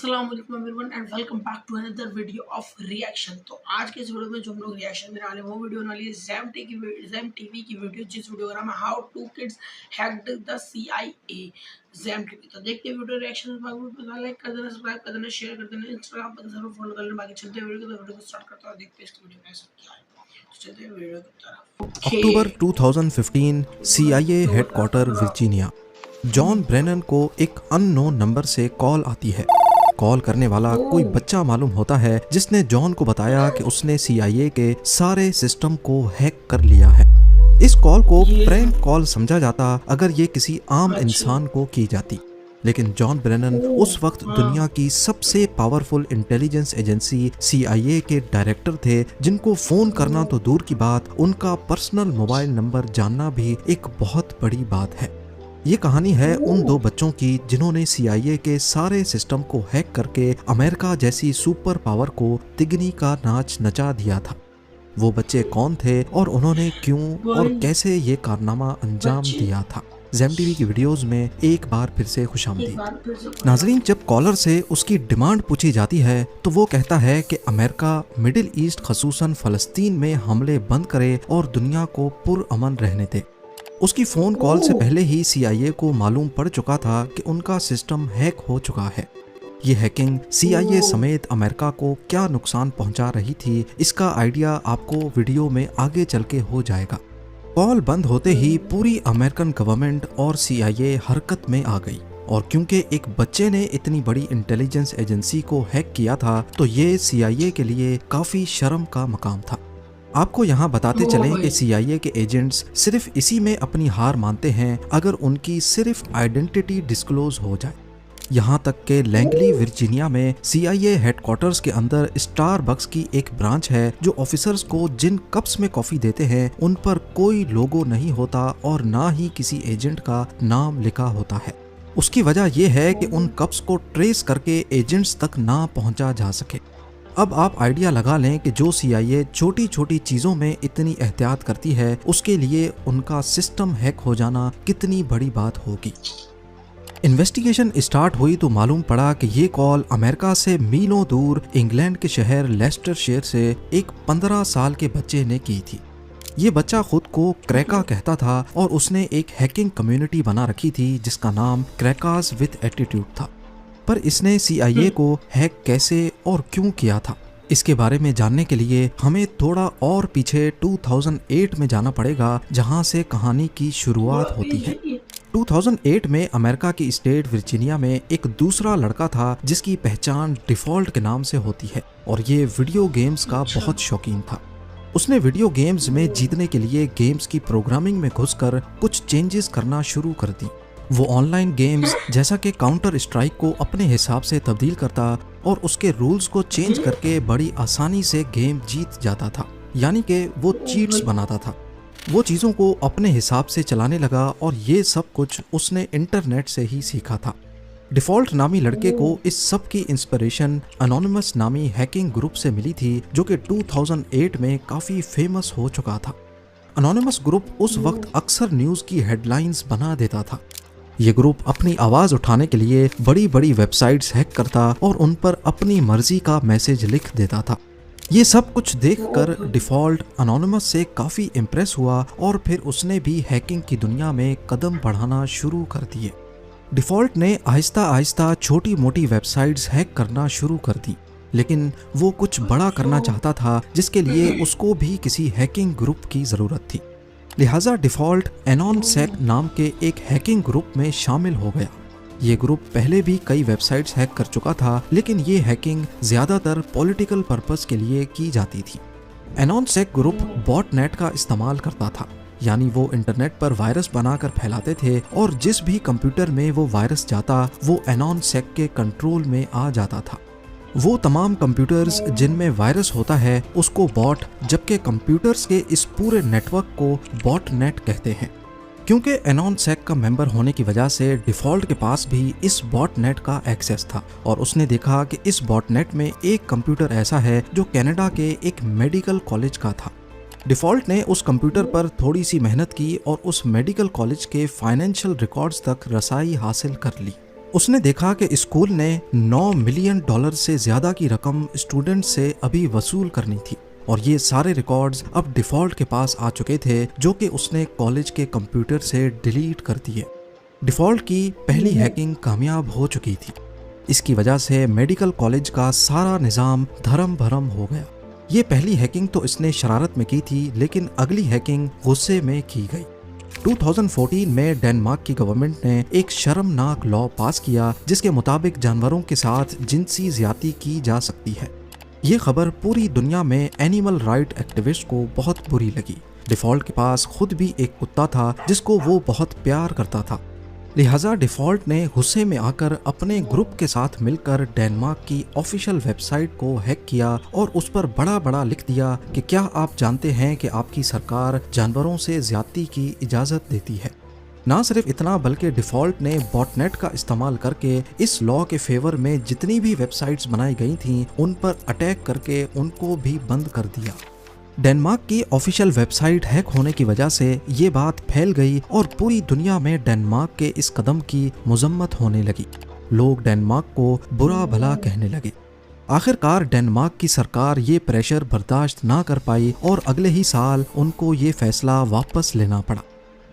अस्सलाम वालेकुम everyone and welcome back to another video of reaction. तो आज के इस वीडियो में जो हम लोग रिएक्शन देने वाले हैं वो वीडियो वाली है ज़ैम टीवी की वीडियो, जिस वीडियो का नाम है how to kids hacked the CIA Zem TV. तो देखते हैं वीडियो रिएक्शन। लाइक कर देना, सब्सक्राइब कर देना, शेयर कर देना, इंस्टाग्राम पर जरूर फॉलो कर लेना। बाकी चलते हैं वीडियो को स्टार्ट करता हूँ, देखते हैं इस वीडियो में ऐसा क्या है। तो चलते हैं वीडियो की तरफ। अक्टूबर 2015 CIA headquarter Virginia. John Brennan को एक अननोन नंबर से कॉल आती है। कॉल करने वाला कोई बच्चा मालूम होता है जिसने जॉन को बताया कि उसने CIA के सारे सिस्टम को हैक कर लिया है। इस कॉल को प्रैंक कॉल समझा जाता अगर ये किसी आम इंसान को की जाती, लेकिन जॉन ब्रेनन उस वक्त दुनिया की सबसे पावरफुल इंटेलिजेंस एजेंसी CIA के डायरेक्टर थे, जिनको फोन करना तो दूर की बात, उनका पर्सनल मोबाइल नंबर जानना भी एक बहुत बड़ी बात है। ये कहानी है उन दो बच्चों की जिन्होंने CIA के सारे सिस्टम को हैक करके अमेरिका जैसी सुपर पावर को तिगनी का नाच नचा दिया था। वो बच्चे कौन थे और उन्होंने क्यों और कैसे ये कारनामा अंजाम दिया था। ज़ैम टीवी की वीडियोस में एक बार फिर से खुशामदीद। नाजरीन, जब कॉलर से उसकी डिमांड पूछी जाती है तो वो कहता है कि अमेरिका मिडिल ईस्ट खसूसन फ़लस्तीन में हमले बंद करे और दुनिया को पुरअमन रहने दे। उसकी फ़ोन कॉल से पहले ही CIA को मालूम पड़ चुका था कि उनका सिस्टम हैक हो चुका है। ये हैकिंग CIA समेत अमेरिका को क्या नुकसान पहुंचा रही थी, इसका आइडिया आपको वीडियो में आगे चल के हो जाएगा। कॉल बंद होते ही पूरी अमेरिकन गवर्नमेंट और CIA हरकत में आ गई, और क्योंकि एक बच्चे ने इतनी बड़ी इंटेलिजेंस एजेंसी को हैक किया था तो ये CIA के लिए काफ़ी शर्म का मकाम था। आपको यहाँ बताते चलें कि CIA के एजेंट्स सिर्फ इसी में अपनी हार मानते हैं अगर उनकी सिर्फ आइडेंटिटी डिस्क्लोज हो जाए। यहाँ तक कि लैंगली वर्जीनिया में CIA हेडक्वार्टर्स के अंदर स्टारबक्स की एक ब्रांच है जो ऑफिसर्स को जिन कप्स में कॉफ़ी देते हैं उन पर कोई लोगो नहीं होता और ना ही किसी एजेंट का नाम लिखा होता है। उसकी वजह यह है कि उन कप्स को ट्रेस करके एजेंट्स तक ना पहुँचा जा सके। अब आप आइडिया लगा लें कि जो CIA छोटी छोटी चीज़ों में इतनी एहतियात करती है, उसके लिए उनका सिस्टम हैक हो जाना कितनी बड़ी बात होगी। इन्वेस्टिगेशन स्टार्ट हुई तो मालूम पड़ा कि ये कॉल अमेरिका से मीलों दूर इंग्लैंड के शहर लेस्टरशायर से एक 15 साल के बच्चे ने की थी। ये बच्चा खुद को क्रैका कहता था और उसने एक हैकिंग कम्युनिटी बना रखी थी जिसका नाम क्रैकास विद एटीट्यूड था। पर इसने CIA को हैक कैसे और क्यों किया था, इसके बारे में जानने के लिए हमें थोड़ा और पीछे 2008 में जाना पड़ेगा, जहां से कहानी की शुरुआत होती है। 2008 में अमेरिका की स्टेट वर्जीनिया में एक दूसरा लड़का था जिसकी पहचान डिफॉल्ट के नाम से होती है, और ये वीडियो गेम्स का बहुत शौकीन था। उसने वीडियो गेम्स में जीतने के लिए गेम्स की प्रोग्रामिंग में घुसकर कुछ चेंजेस करना शुरू कर दी। वो ऑनलाइन गेम्स जैसा कि काउंटर स्ट्राइक को अपने हिसाब से तब्दील करता और उसके रूल्स को चेंज करके बड़ी आसानी से गेम जीत जाता था, यानी कि वो चीट्स बनाता था। वो चीज़ों को अपने हिसाब से चलाने लगा और ये सब कुछ उसने इंटरनेट से ही सीखा था। डिफ़ॉल्ट नामी लड़के को इस सब की इंस्पिरेशन एनोनिमस नामी हैकिंग ग्रुप से मिली थी, जो कि 2008 में काफ़ी फेमस हो चुका था। एनोनिमस ग्रुप उस वक्त अक्सर न्यूज़ की हेडलाइंस बना देता था। ये ग्रुप अपनी आवाज़ उठाने के लिए बड़ी बड़ी वेबसाइट्स हैक करता और उन पर अपनी मर्जी का मैसेज लिख देता था। ये सब कुछ देखकर डिफ़ॉल्ट एनोनिमस से काफ़ी इम्प्रेस हुआ और फिर उसने भी हैकिंग की दुनिया में कदम बढ़ाना शुरू कर दिए। डिफ़ॉल्ट ने आहिस्ता आहिस्ता छोटी मोटी वेबसाइट्स हैक करना शुरू कर दी, लेकिन वो कुछ बड़ा करना चाहता था जिसके लिए उसको भी किसी हैकिंग ग्रुप की ज़रूरत थी। लिहाजा डिफ़ॉल्ट एनॉनसेक नाम के एक हैकिंग ग्रुप में शामिल हो गया। ये ग्रुप पहले भी कई वेबसाइट्स हैक कर चुका था, लेकिन ये हैकिंग ज़्यादातर पॉलिटिकल पर्पस के लिए की जाती थी। एनॉनसेक ग्रुप बॉटनेट का इस्तेमाल करता था, यानी वो इंटरनेट पर वायरस बनाकर फैलाते थे और जिस भी कंप्यूटर में वो वायरस जाता वो एनॉनसेक के कंट्रोल में आ जाता था। वो तमाम कंप्यूटर्स जिनमें वायरस होता है उसको बॉट, जबकि कंप्यूटर्स के इस पूरे नेटवर्क को बॉटनेट कहते हैं। क्योंकि एनॉनसेक का मेंबर होने की वजह से डिफ़ॉल्ट के पास भी इस बॉटनेट का एक्सेस था, और उसने देखा कि इस बॉटनेट में एक कंप्यूटर ऐसा है जो कनाडा के एक मेडिकल कॉलेज का था। डिफ़ॉल्ट ने उस कंप्यूटर पर थोड़ी सी मेहनत की और उस मेडिकल कॉलेज के फाइनेंशियल रिकॉर्ड्स तक रसाई हासिल कर ली। उसने देखा कि स्कूल ने $9 मिलियन से ज्यादा की रकम स्टूडेंट से अभी वसूल करनी थी और ये सारे रिकॉर्ड्स अब डिफॉल्ट के पास आ चुके थे, जो कि उसने कॉलेज के कंप्यूटर से डिलीट कर दिए। डिफॉल्ट की पहली हैकिंग कामयाब हो चुकी थी। इसकी वजह से मेडिकल कॉलेज का सारा निज़ाम धर्म भरम हो गया। ये पहली हैकिंग तो इसने शरारत में की थी, लेकिन अगली हैकिंग गुस्से में की गई। 2014 में डेनमार्क की गवर्नमेंट ने एक शर्मनाक लॉ पास किया जिसके मुताबिक जानवरों के साथ जिनसी ज्यादती की जा सकती है। ये खबर पूरी दुनिया में एनिमल राइट एक्टिविस्ट को बहुत बुरी लगी। डिफॉल्ट के पास खुद भी एक कुत्ता था जिसको वो बहुत प्यार करता था। लिहाजा डिफॉल्ट ने गुस्से में आकर अपने ग्रुप के साथ मिलकर डेनमार्क की ऑफिशियल वेबसाइट को हैक किया और उस पर बड़ा बड़ा लिख दिया कि क्या आप जानते हैं कि आपकी सरकार जानवरों से ज्यादती की इजाज़त देती है। ना सिर्फ इतना बल्कि डिफॉल्ट ने बॉटनेट का इस्तेमाल करके इस लॉ के फेवर में जितनी भी वेबसाइट्स बनाई गई थीं उन पर अटैक करके उनको भी बंद कर दिया। डेनमार्क की ऑफिशियल वेबसाइट हैक होने की वजह से ये बात फैल गई और पूरी दुनिया में डेनमार्क के इस कदम की मजम्मत होने लगी। लोग डेनमार्क को बुरा भला कहने लगे। आखिरकार डेनमार्क की सरकार ये प्रेशर बर्दाश्त ना कर पाई और अगले ही साल उनको ये फैसला वापस लेना पड़ा।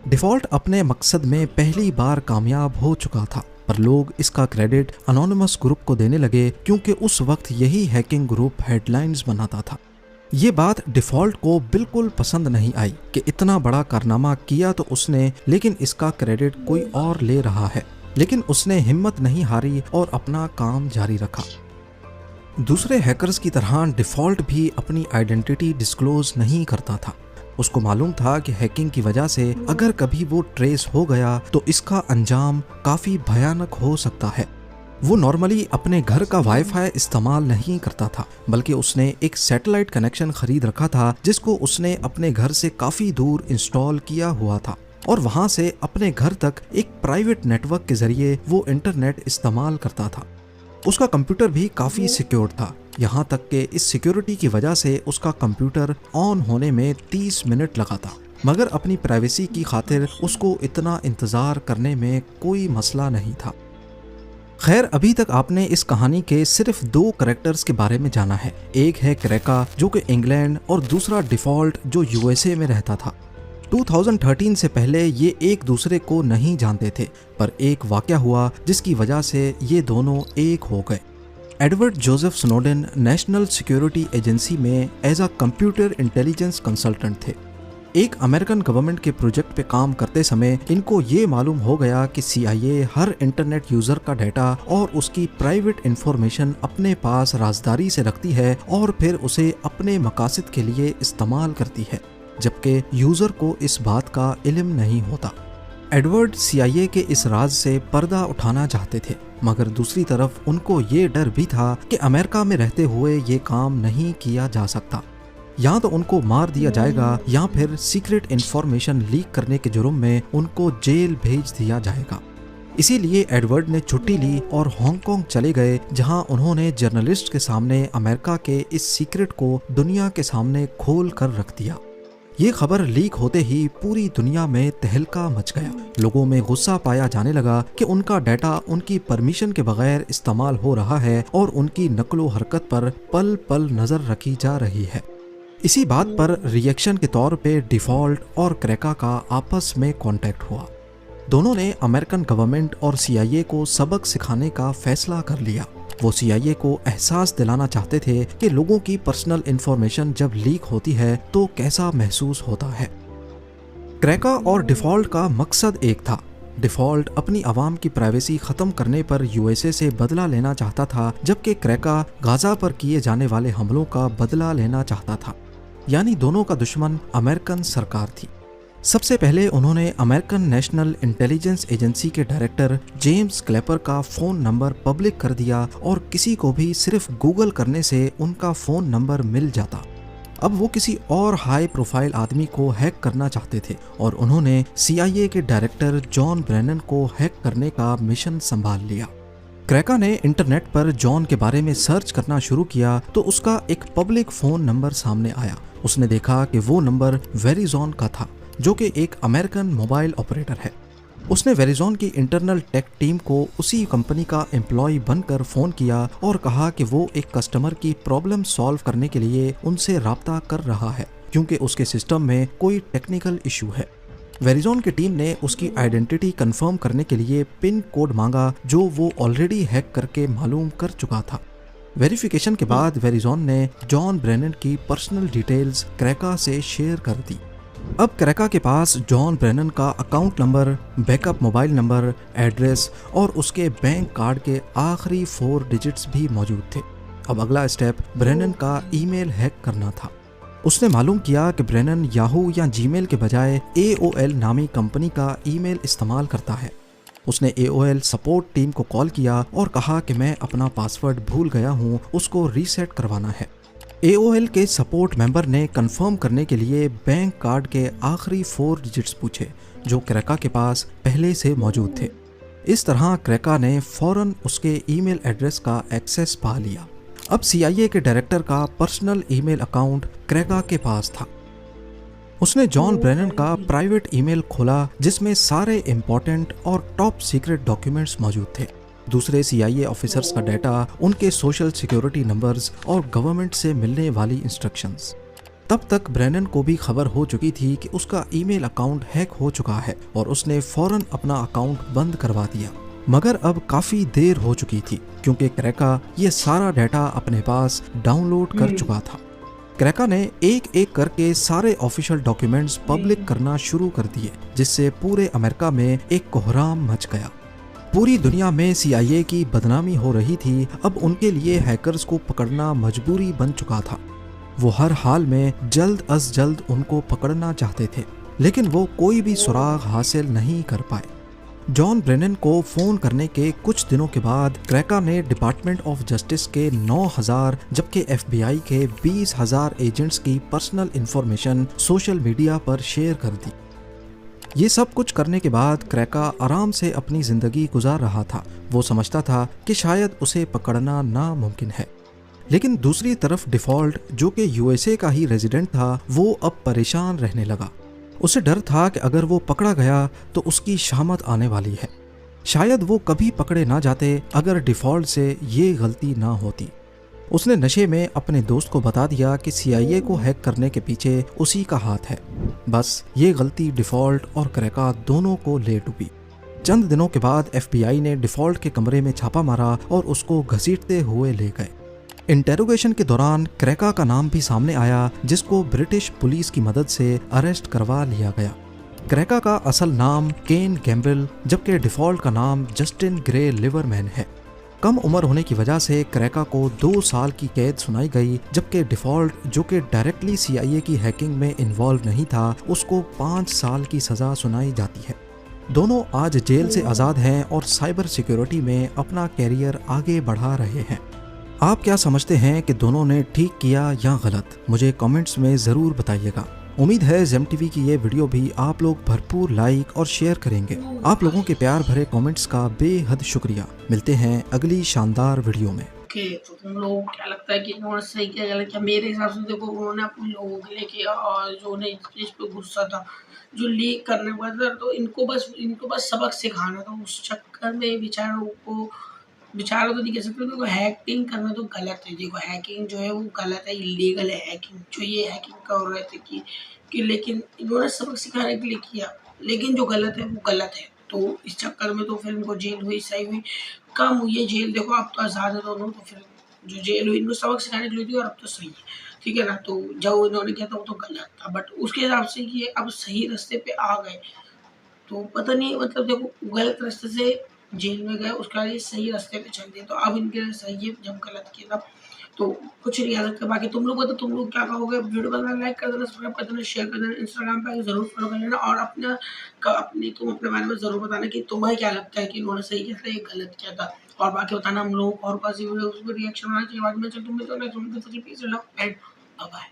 डिफॉल्ट अपने मकसद में पहली बार कामयाब हो चुका था, पर लोग इसका क्रेडिट अनोनिमस ग्रुप को देने लगे क्योंकि उस वक्त यही हैकिंग ग्रुप हेडलाइंस बनाता था। ये बात डिफॉल्ट को बिल्कुल पसंद नहीं आई कि इतना बड़ा कारनामा किया तो उसने, लेकिन इसका क्रेडिट कोई और ले रहा है। लेकिन उसने हिम्मत नहीं हारी और अपना काम जारी रखा। दूसरे हैकर्स की तरह डिफॉल्ट भी अपनी आइडेंटिटी डिस्क्लोज नहीं करता था। उसको मालूम था कि हैकिंग की वजह से अगर कभी वो ट्रेस हो गया तो इसका अंजाम काफी भयानक हो सकता है। वो नॉर्मली अपने घर का वाईफाई इस्तेमाल नहीं करता था, बल्कि उसने एक सैटेलाइट कनेक्शन खरीद रखा था जिसको उसने अपने घर से काफी दूर इंस्टॉल किया हुआ था और वहां से अपने घर तक एक प्राइवेट नेटवर्क के जरिए वो इंटरनेट इस्तेमाल करता था। उसका कंप्यूटर भी काफी सिक्योर था, यहाँ तक कि इस सिक्योरिटी की वजह से उसका कंप्यूटर ऑन होने में 30 मिनट लगा था। मगर अपनी प्राइवेसी की खातिर उसको इतना इंतजार करने में कोई मसला नहीं था। खैर, अभी तक आपने इस कहानी के सिर्फ 2 कैरेक्टर्स के बारे में जाना है। एक है क्रैका जो कि इंग्लैंड और दूसरा डिफॉल्ट जो यूएसए में रहता था। 2013 से पहले ये एक दूसरे को नहीं जानते थे, पर एक वाकया हुआ जिसकी वजह से ये दोनों एक हो गए। Edward Joseph Snowden National Security Agency में as a computer intelligence consultant थे। एक अमेरिकन गवर्नमेंट के प्रोजेक्ट पे काम करते समय इनको ये मालूम हो गया कि CIA हर इंटरनेट यूजर का डाटा और उसकी प्राइवेट इंफॉर्मेशन अपने पास राजदारी से रखती है और फिर उसे अपने मकासद के लिए इस्तेमाल करती है, जबकि यूजर को इस बात का इल्म नहीं होता। एडवर्ड CIA के इस राज से पर्दा उठाना चाहते थे, मगर दूसरी तरफ उनको ये डर भी था कि अमेरिका में रहते हुए ये काम नहीं किया जा सकता। या तो उनको मार दिया जाएगा या फिर सीक्रेट इंफॉर्मेशन लीक करने के जुर्म में उनको जेल भेज दिया जाएगा। इसीलिए एडवर्ड ने छुट्टी ली और हांगकांग चले गए, जहां उन्होंने जर्नलिस्ट के सामने अमेरिका के इस सीक्रेट को दुनिया के सामने खोल कर रख दिया। ये खबर लीक होते ही पूरी दुनिया में तहलका मच गया। लोगों में गुस्सा पाया जाने लगा कि उनका डाटा उनकी परमिशन के बगैर इस्तेमाल हो रहा है और उनकी नकलो हरकत पर पल पल नजर रखी जा रही है। इसी बात पर रिएक्शन के तौर पे डिफॉल्ट और क्रैका का आपस में कांटेक्ट हुआ। दोनों ने अमेरिकन गवर्नमेंट और CIA को सबक सिखाने का फैसला कर लिया। वो CIA को एहसास दिलाना चाहते थे कि लोगों की पर्सनल इंफॉर्मेशन जब लीक होती है तो कैसा महसूस होता है। क्रैका और डिफॉल्ट का मकसद एक था। डिफॉल्ट अपनी आवाम की प्राइवेसी खत्म करने पर USA से बदला लेना चाहता था, जबकि क्रैका गाजा पर किए जाने वाले हमलों का बदला लेना चाहता था। यानी दोनों का दुश्मन अमेरिकन सरकार थी। सबसे पहले उन्होंने अमेरिकन नेशनल इंटेलिजेंस एजेंसी के डायरेक्टर जेम्स क्लैपर का फ़ोन नंबर पब्लिक कर दिया और किसी को भी सिर्फ गूगल करने से उनका फ़ोन नंबर मिल जाता। अब वो किसी और हाई प्रोफाइल आदमी को हैक करना चाहते थे और उन्होंने CIA के डायरेक्टर जॉन ब्रेनन को हैक करने का मिशन संभाल लिया। क्रैका ने इंटरनेट पर जॉन के बारे में सर्च करना शुरू किया तो उसका एक पब्लिक फ़ोन नंबर सामने आया। उसने देखा कि वो नंबर वेरिजॉन का था, जो कि एक अमेरिकन मोबाइल ऑपरेटर है। उसने वेरिजॉन की इंटरनल टेक टीम को उसी कंपनी का एम्प्लॉय बनकर फ़ोन किया और कहा कि वो एक कस्टमर की प्रॉब्लम सॉल्व करने के लिए उनसे राब्ता कर रहा है क्योंकि उसके सिस्टम में कोई टेक्निकल इशू है। वेरिजॉन की टीम ने उसकी आइडेंटिटी कंफर्म करने के लिए पिन कोड मांगा जो वो ऑलरेडी हैक करके मालूम कर चुका था। वेरिफिकेशन के बाद वेरिजॉन ने जॉन ब्रेनन की पर्सनल डिटेल्स क्रैका से शेयर कर दी। अब क्रैका के पास जॉन ब्रेनन का account number, backup mobile number, address और उसके बैंक कार्ड के आखिरी 4 डिजिट्स भी मौजूद थे। अब अगला स्टेप ब्रेनन का ईमेल हैक करना था। उसने मालूम किया कि ब्रेनन याहू या जीमेल के बजाय AOL नामी कंपनी का ईमेल इस्तेमाल करता है। उसने AOL सपोर्ट टीम को कॉल किया और कहा कि मैं अपना पासवर्ड भूल गया हूँ, उसको रीसेट करवाना है। AOL के सपोर्ट मेंबर ने कंफर्म करने के लिए बैंक कार्ड के आखिरी 4 डिजिट्स पूछे जो क्रैका के पास पहले से मौजूद थे। इस तरह क्रैका ने फौरन उसके ईमेल एड्रेस का एक्सेस पा लिया। अब CIA के डायरेक्टर का पर्सनल ईमेल अकाउंट क्रैका के पास था। उसने जॉन ब्रेनन का प्राइवेट ईमेल खोला जिसमें सारे इम्पोर्टेंट और टॉप सीक्रेट डॉक्यूमेंट्स मौजूद थे। दूसरे CIA ऑफिसर्स का डाटा, उनके सोशल सिक्योरिटी नंबर्स और गवर्नमेंट से मिलने वाली इंस्ट्रक्शंस। तब तक ब्रेनन को भी खबर हो चुकी थी कि उसका ईमेल अकाउंट हैक हो चुका है और उसने फौरन अपना अकाउंट बंद करवा दिया। मगर अब काफी देर हो चुकी थी क्योंकि क्रैका ये सारा डाटा अपने पास डाउनलोड कर चुका था। क्रैका ने एक एक करके सारे ऑफिशियल डॉक्यूमेंट्स पब्लिक करना शुरू कर दिए जिससे पूरे अमेरिका में एक कोहराम मच गया। पूरी दुनिया में CIA की बदनामी हो रही थी। अब उनके लिए हैकर्स को पकड़ना मजबूरी बन चुका था। वो हर हाल में जल्द अज जल्द उनको पकड़ना चाहते थे लेकिन वो कोई भी सुराग हासिल नहीं कर पाए। जॉन ब्रेनन को फ़ोन करने के कुछ दिनों के बाद क्रैका ने डिपार्टमेंट ऑफ जस्टिस के 9,000 जबकि FBI के 20,000 एजेंट्स की पर्सनल इंफॉर्मेशन सोशल मीडिया पर शेयर कर दी। ये सब कुछ करने के बाद क्रैका आराम से अपनी ज़िंदगी गुजार रहा था। वो समझता था कि शायद उसे पकड़ना नामुमकिन है। लेकिन दूसरी तरफ डिफ़ॉल्ट जो कि USA का ही रेजिडेंट था वो अब परेशान रहने लगा। उसे डर था कि अगर वो पकड़ा गया तो उसकी शामत आने वाली है। शायद वो कभी पकड़े ना जाते अगर डिफ़ॉल्ट से ये गलती ना होती। उसने नशे में अपने दोस्त को बता दिया कि CIA को हैक करने के पीछे उसी का हाथ है। बस ये गलती डिफ़ॉल्ट और क्रैका दोनों को ले डूबी। चंद दिनों के बाद FBI ने डिफ़ॉल्ट के कमरे में छापा मारा और उसको घसीटते हुए ले गए। इंटेरोगेशन के दौरान क्रैका का नाम भी सामने आया जिसको ब्रिटिश पुलिस की मदद से अरेस्ट करवा लिया गया। क्रैका का असल नाम केन गैम्बल जबकि डिफ़ॉल्ट का नाम जस्टिन ग्रे लिवरमैन है। कम उम्र होने की वजह से क्रैका को 2 साल की कैद सुनाई गई जबकि डिफ़ॉल्ट जो कि डायरेक्टली CIA की हैकिंग में इन्वॉल्व नहीं था उसको 5 साल की सज़ा सुनाई जाती है। दोनों आज जेल से आज़ाद हैं और साइबर सिक्योरिटी में अपना कैरियर आगे बढ़ा रहे हैं। आप क्या समझते हैं कि दोनों ने ठीक किया या गलत? मुझे कमेंट्स में ज़रूर बताइएगा। उम्मीद है ज़ेम टीवी की ये वीडियो भी आप लोग भरपूर लाइक और शेयर करेंगे। आप लोगों के प्यार भरे कमेंट्स का बेहद शुक्रिया। मिलते हैं अगली शानदार वीडियो में। ओके, तो तुम लोगों को क्या लगता है कि इन्होंने सही किया गलत किया? मेरे हिसाब से देखो उन्होंने अपने लोगों के लिए किया और जो उन्हें इस पे गुस्सा था जो लीक करने पर तो इनको बस सबक सिखाना था। उस चक्कर में बेचारों तो नहीं कह सकते। देखो हैकिंग करना तो गलत है। देखो हैकिंग जो है वो गलत है, इलीगल है हैकिंग। जो ये हैकिंग कर रहे थे कि लेकिन इन्होंने सबक सिखाने के लिए किया, लेकिन जो गलत है वो गलत है। तो इस चक्कर में तो फिर इनको जेल हुई, सही हुई, कम हुई है जेल। देखो अब तो आज़ाद है दोनों, तो फिर जो जेल हुई इनको सबक सिखाने के लिए थी और अब तो सही है, ठीक है ना। तो जो इन्होंने किया था वो तो गलत था, बट उसके हिसाब से ये अब सही रास्ते पे आ गए। तो पता नहीं, मतलब देखो गलत रास्ते से जेल में गए, उसका ये सही रास्ते पे चल दिए, तो अब इनके लिए सही है। जब गलत किया था तो कुछ नहीं कह सकते। बाकी तुम लोग बताओ, तुम लोग क्या कहोगे? वीडियो बनाना, लाइक कर देना, सब्सक्राइब कर देना, शेयर कर देना, इंस्टाग्राम पे जरूर फॉलो कर लेना और तुम अपने बारे में जरूर बताना कि तुम्हें क्या लगता है कि इन्होंने सही किया था या गलत किया था। और बाकी बताना हम लोगों को और कौन सी वीडियो उस पर रिएक्शन होना चाहिए। बाद में चल तुम भी तो नेक्स्ट वीडियो, एंड बाय।